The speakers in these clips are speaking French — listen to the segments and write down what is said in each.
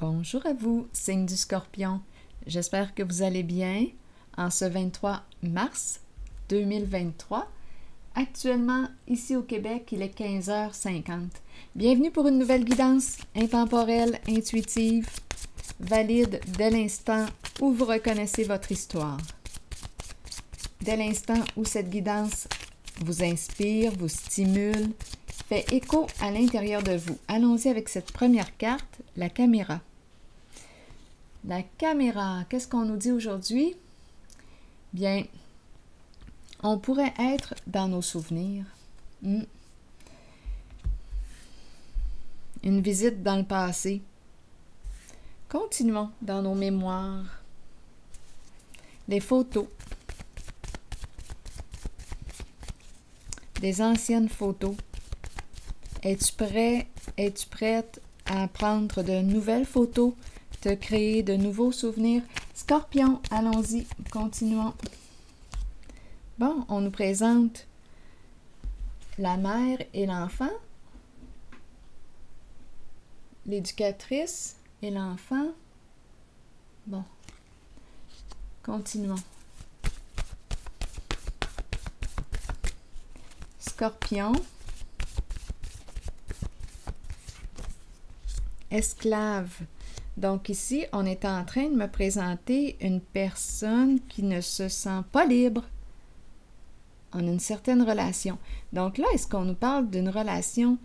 Bonjour à vous, signe du Scorpion. J'espère que vous allez bien en ce 23 mars 2023. Actuellement, ici au Québec, il est 15h50. Bienvenue pour une nouvelle guidance intemporelle, intuitive, valide dès l'instant où vous reconnaissez votre histoire. Dès l'instant où cette guidance vous inspire, vous stimule, fait écho à l'intérieur de vous. Allons-y avec cette première carte, la caméra. La caméra, qu'est-ce qu'on nous dit aujourd'hui? Bien, on pourrait être dans nos souvenirs. Une visite dans le passé. Continuons dans nos mémoires. Les photos. Des anciennes photos. Es-tu prêt, es-tu prête à prendre de nouvelles photos, te créer de nouveaux souvenirs? Scorpion, allons-y, continuons. Bon, on nous présente la mère et l'enfant, l'éducatrice et l'enfant. Bon, continuons. Scorpion. Esclave. Donc ici, on est en train de me présenter une personne qui ne se sent pas libre en une certaine relation. Donc là, est-ce qu'on nous parle d'une relation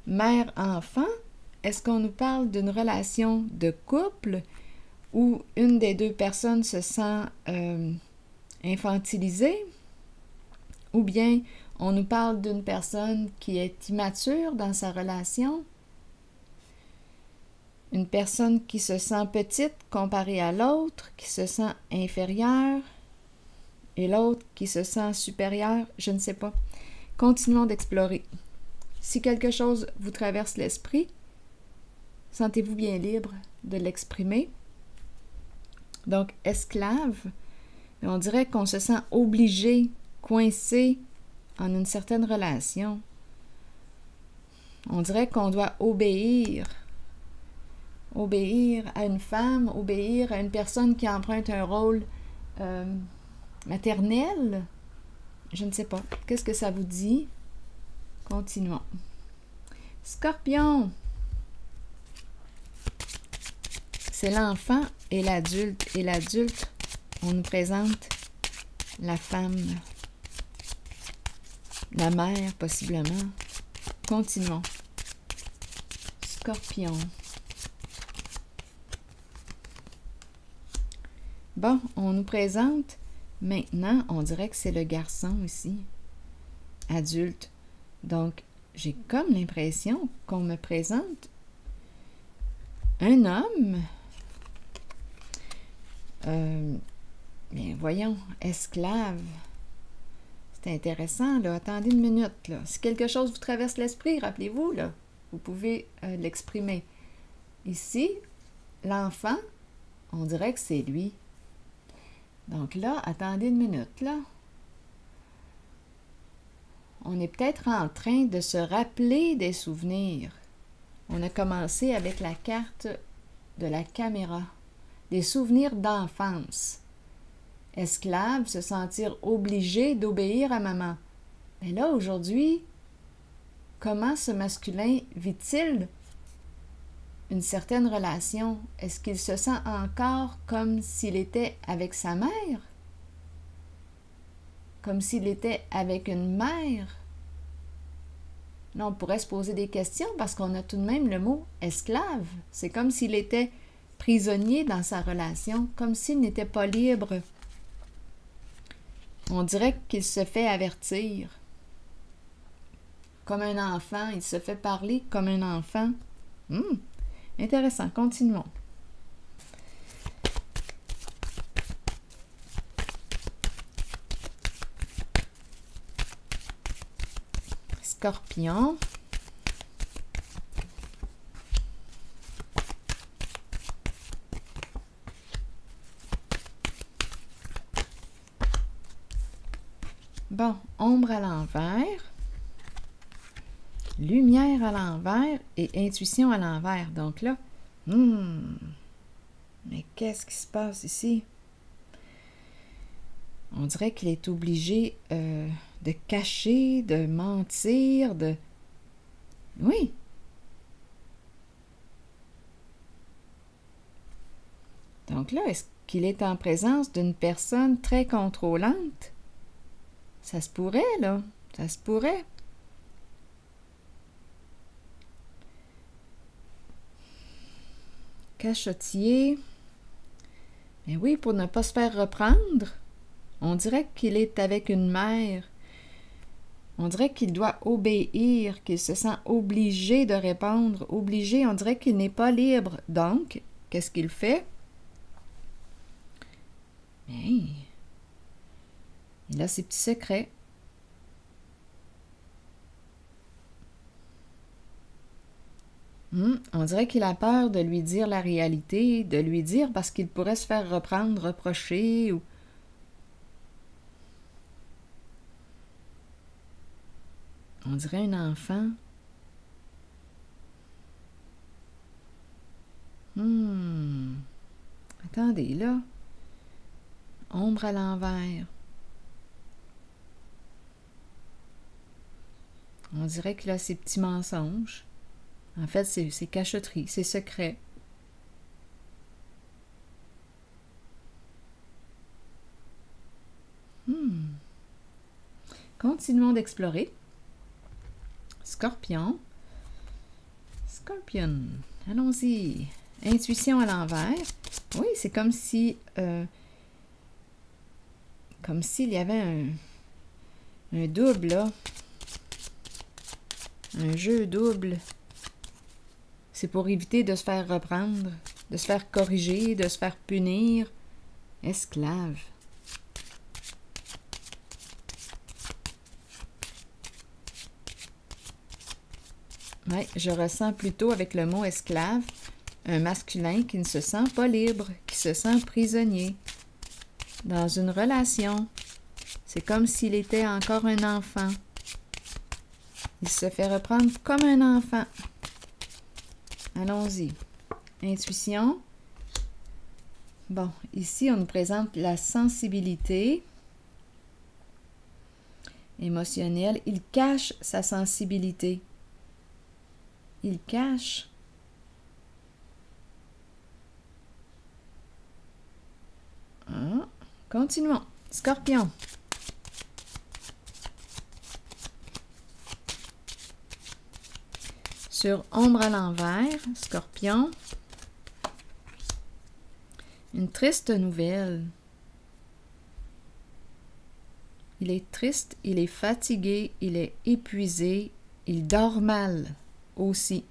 mère-enfant? Est-ce qu'on nous parle d'une relation de couple où une des deux personnes se sent infantilisée? Ou bien on nous parle d'une personne qui est immature dans sa relation? Une personne qui se sent petite comparée à l'autre, qui se sent inférieure, et l'autre qui se sent supérieure, je ne sais pas. Continuons d'explorer. Si quelque chose vous traverse l'esprit, sentez-vous bien libre de l'exprimer. Donc, esclave, on dirait qu'on se sent obligé, coincé en une certaine relation. On dirait qu'on doit obéir à une femme, obéir à une personne qui emprunte un rôle maternel. Je ne sais pas. Qu'est-ce que ça vous dit? Continuons. Scorpion. C'est l'enfant et l'adulte. Et l'adulte, on nous présente la femme, la mère possiblement. Continuons. Scorpion. Bon, on nous présente, maintenant, on dirait que c'est le garçon ici, adulte. Donc, j'ai comme l'impression qu'on me présente un homme. Bien, voyons, esclave. C'est intéressant, là. Attendez une minute, là. Si quelque chose vous traverse l'esprit, rappelez-vous, là, vous pouvez l'exprimer. Ici, l'enfant, on dirait que c'est lui. Donc là, attendez une minute, là. On est peut-être en train de se rappeler des souvenirs. On a commencé avec la carte de la caméra. Des souvenirs d'enfance. Esclave, se sentir obligé d'obéir à maman. Mais là, aujourd'hui, comment ce masculin vit-il une certaine relation? Est-ce qu'il se sent encore comme s'il était avec sa mère? Comme s'il était avec une mère? Là, on pourrait se poser des questions parce qu'on a tout de même le mot esclave. C'est comme s'il était prisonnier dans sa relation, comme s'il n'était pas libre. On dirait qu'il se fait avertir. Comme un enfant, il se fait parler comme un enfant. Intéressant, continuons. Scorpion. Bon, ombre à l'envers, lumière à l'envers et intuition à l'envers. Donc là, Mais qu'est-ce qui se passe ici? On dirait qu'il est obligé de cacher, de mentir, de... Oui. Donc là, est-ce qu'il est en présence d'une personne très contrôlante? Ça se pourrait, là. Ça se pourrait. Cachotier. Mais oui, pour ne pas se faire reprendre. On dirait qu'il est avec une mère. On dirait qu'il doit obéir, qu'il se sent obligé de répondre. Obligé, on dirait qu'il n'est pas libre. Donc, qu'est-ce qu'il fait? Bien, il a ses petits secrets. On dirait qu'il a peur de lui dire la réalité, de lui dire parce qu'il pourrait se faire reprendre, reprocher ou... On dirait un enfant. Attendez, là. Ombre à l'envers. On dirait qu'il a ses petits mensonges. En fait, c'est ses cachotteries, ses secrets. Continuons d'explorer. Scorpion. Scorpion. Allons-y. Intuition à l'envers. Oui, c'est comme si... comme s'il y avait un double, là. Un jeu double. C'est pour éviter de se faire reprendre, de se faire corriger, de se faire punir. Esclave. Oui, je ressens plutôt avec le mot esclave un masculin qui ne se sent pas libre, qui se sent prisonnier. Dans une relation, c'est comme s'il était encore un enfant. Il se fait reprendre comme un enfant. Allons-y. Intuition. Bon, ici, on nous présente la sensibilité émotionnelle. Il cache sa sensibilité. Il cache. Continuons. Scorpion. Sur ombre à l'envers, Scorpion. Une triste nouvelle. Il est triste, il est fatigué, il est épuisé, il dort mal aussi.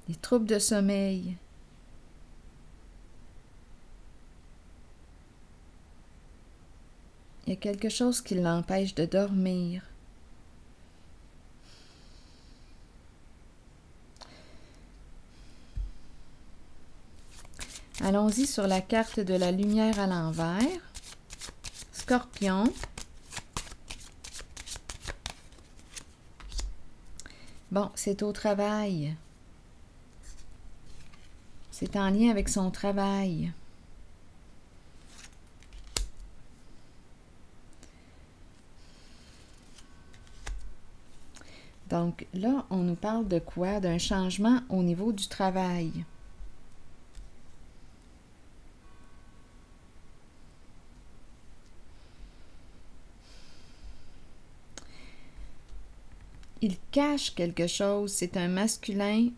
Des troubles de sommeil. Il y a quelque chose qui l'empêche de dormir. Allons-y sur la carte de la lumière à l'envers. Scorpion. Bon, c'est au travail. C'est en lien avec son travail. Donc là, on nous parle de quoi? D'un changement au niveau du travail. Il cache quelque chose. C'est un masculin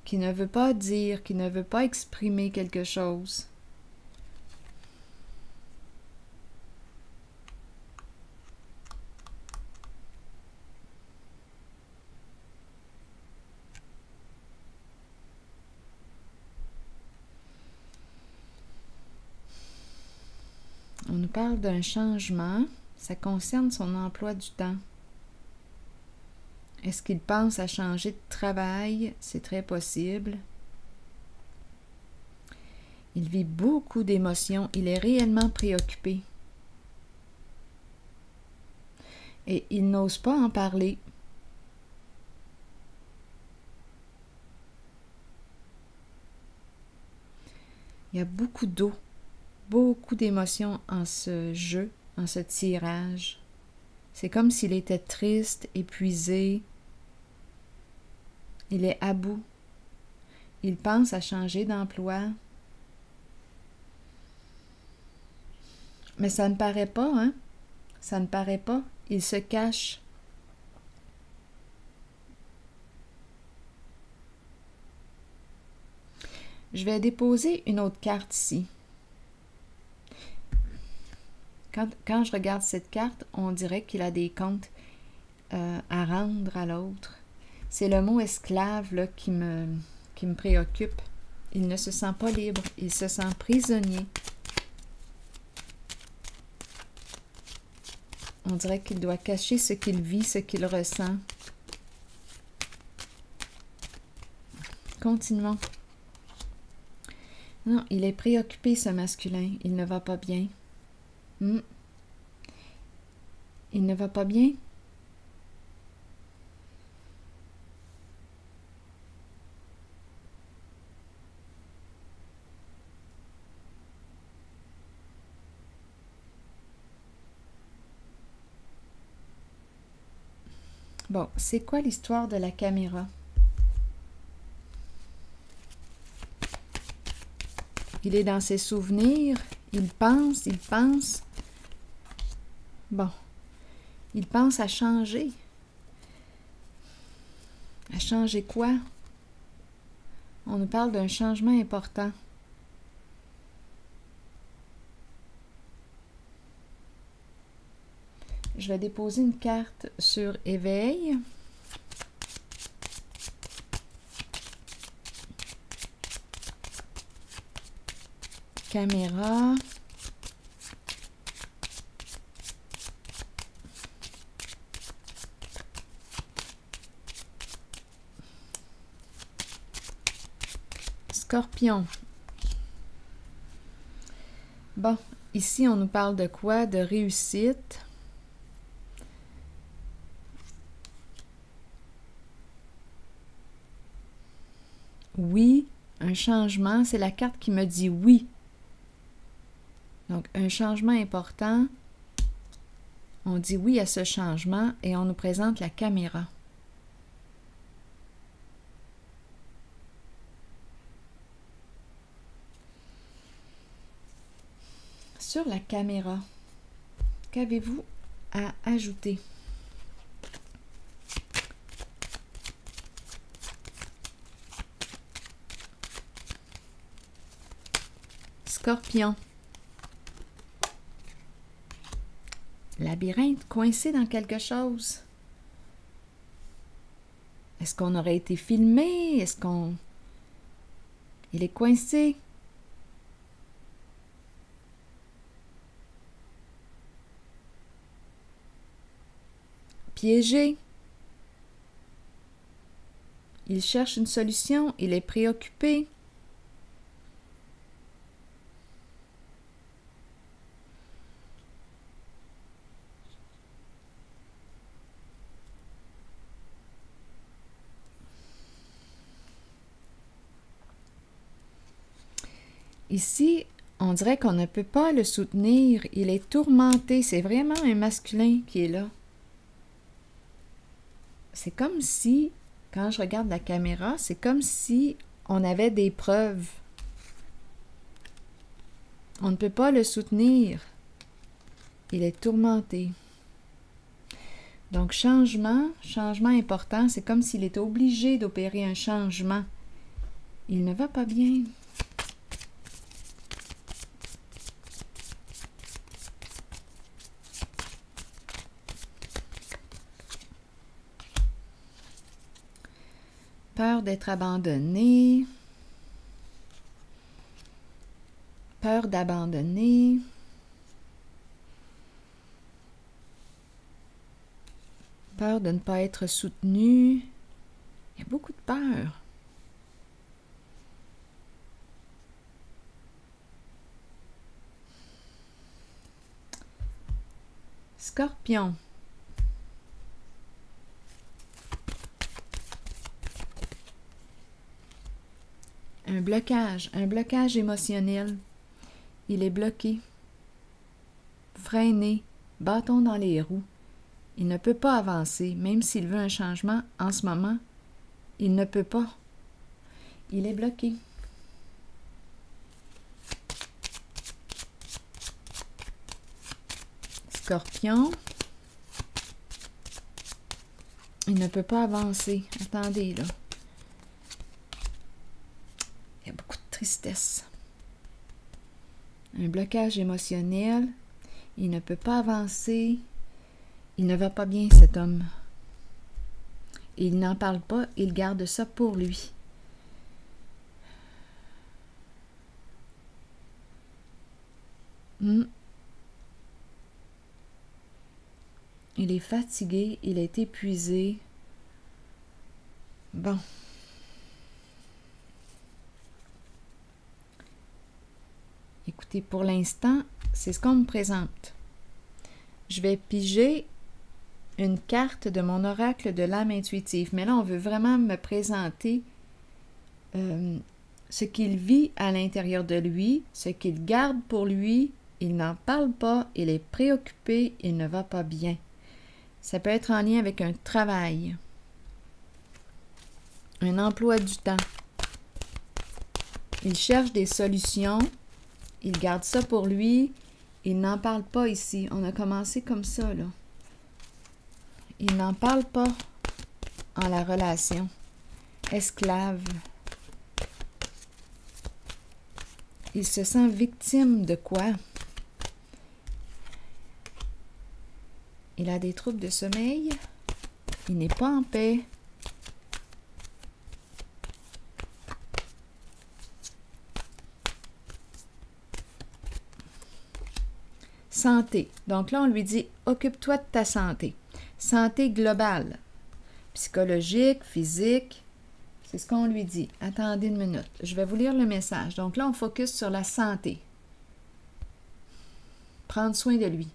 qui ne veut pas dire, qui ne veut pas exprimer quelque chose. On nous parle d'un changement. Ça concerne son emploi du temps. Est-ce qu'il pense à changer de travail? C'est très possible. Il vit beaucoup d'émotions. Il est réellement préoccupé. Et il n'ose pas en parler. Il y a beaucoup d'eau, beaucoup d'émotions en ce jeu, en ce tirage. C'est comme s'il était triste, épuisé. Il est à bout. Il pense à changer d'emploi. Mais ça ne paraît pas, hein? Ça ne paraît pas. Il se cache. Je vais déposer une autre carte ici. Quand je regarde cette carte, on dirait qu'il a des comptes à rendre à l'autre. C'est le mot esclave là, qui me préoccupe. Il ne se sent pas libre, il se sent prisonnier. On dirait qu'il doit cacher ce qu'il vit, ce qu'il ressent. Continuons. Non, il est préoccupé, ce masculin. Il ne va pas bien. Il ne va pas bien. Bon, c'est quoi l'histoire de la caméra? Il est dans ses souvenirs, il pense. Bon, il pense à changer. À changer quoi? On nous parle d'un changement important. Je vais déposer une carte sur éveil. Caméra. Scorpion. Bon, ici on nous parle de quoi? De réussite. Oui, un changement, c'est la carte qui me dit oui. Donc, un changement important, on dit oui à ce changement et on nous présente la caméra. Sur la caméra, qu'avez-vous à ajouter? Scorpion. Labyrinthe, coincé dans quelque chose. Est-ce qu'on aurait été filmé? Est-ce qu'on... Il est coincé. Piégé. Il cherche une solution. Il est préoccupé. Ici, on dirait qu'on ne peut pas le soutenir. Il est tourmenté. C'est vraiment un masculin qui est là. C'est comme si, quand je regarde la caméra, c'est comme si on avait des preuves. On ne peut pas le soutenir. Il est tourmenté. Donc, changement important, c'est comme s'il était obligé d'opérer un changement. Il ne va pas bien. Peur d'être abandonné. Peur d'abandonner. Peur de ne pas être soutenu. Il y a beaucoup de peur. Scorpion. Un un blocage émotionnel. Il est bloqué, freiné, bâton dans les roues. Il ne peut pas avancer, même s'il veut un changement en ce moment. Il ne peut pas. Il est bloqué. Scorpion. Il ne peut pas avancer. Attendez, là. Il y a beaucoup de tristesse. Un blocage émotionnel. Il ne peut pas avancer. Il ne va pas bien, cet homme. Il n'en parle pas, il garde ça pour lui. Il est fatigué, il est épuisé. Bon. Écoutez, pour l'instant, c'est ce qu'on me présente. Je vais piger une carte de mon oracle de l'âme intuitive. Mais là, on veut vraiment me présenter ce qu'il vit à l'intérieur de lui, ce qu'il garde pour lui. Il n'en parle pas, il est préoccupé, il ne va pas bien. Ça peut être en lien avec un travail, un emploi du temps. Il cherche des solutions, il garde ça pour lui, il n'en parle pas ici. On a commencé comme ça, là. Il n'en parle pas en la relation. Esclave. Il se sent victime de quoi? Il a des troubles de sommeil. Il n'est pas en paix. Santé. Donc là, on lui dit, occupe-toi de ta santé. Santé globale, psychologique, physique, c'est ce qu'on lui dit. Attendez une minute, je vais vous lire le message. Donc là, on focus sur la santé. Prendre soin de lui.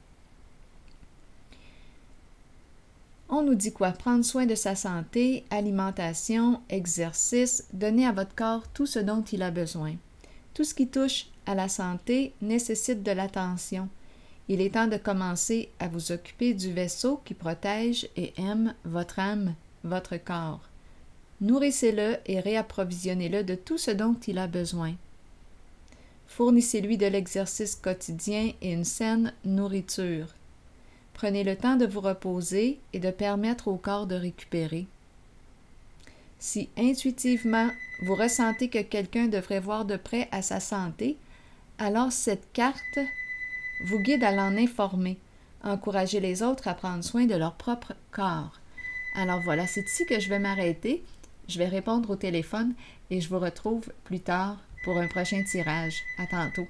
On nous dit quoi? Prendre soin de sa santé, alimentation, exercice, donner à votre corps tout ce dont il a besoin. Tout ce qui touche à la santé nécessite de l'attention. Il est temps de commencer à vous occuper du vaisseau qui protège et aime votre âme, votre corps. Nourrissez-le et réapprovisionnez-le de tout ce dont il a besoin. Fournissez-lui de l'exercice quotidien et une saine nourriture. Prenez le temps de vous reposer et de permettre au corps de récupérer. Si intuitivement vous ressentez que quelqu'un devrait voir de près à sa santé, alors cette carte vous guide à l'en informer. Encouragez les autres à prendre soin de leur propre corps. Alors voilà, c'est ici que je vais m'arrêter. Je vais répondre au téléphone et je vous retrouve plus tard pour un prochain tirage. À tantôt.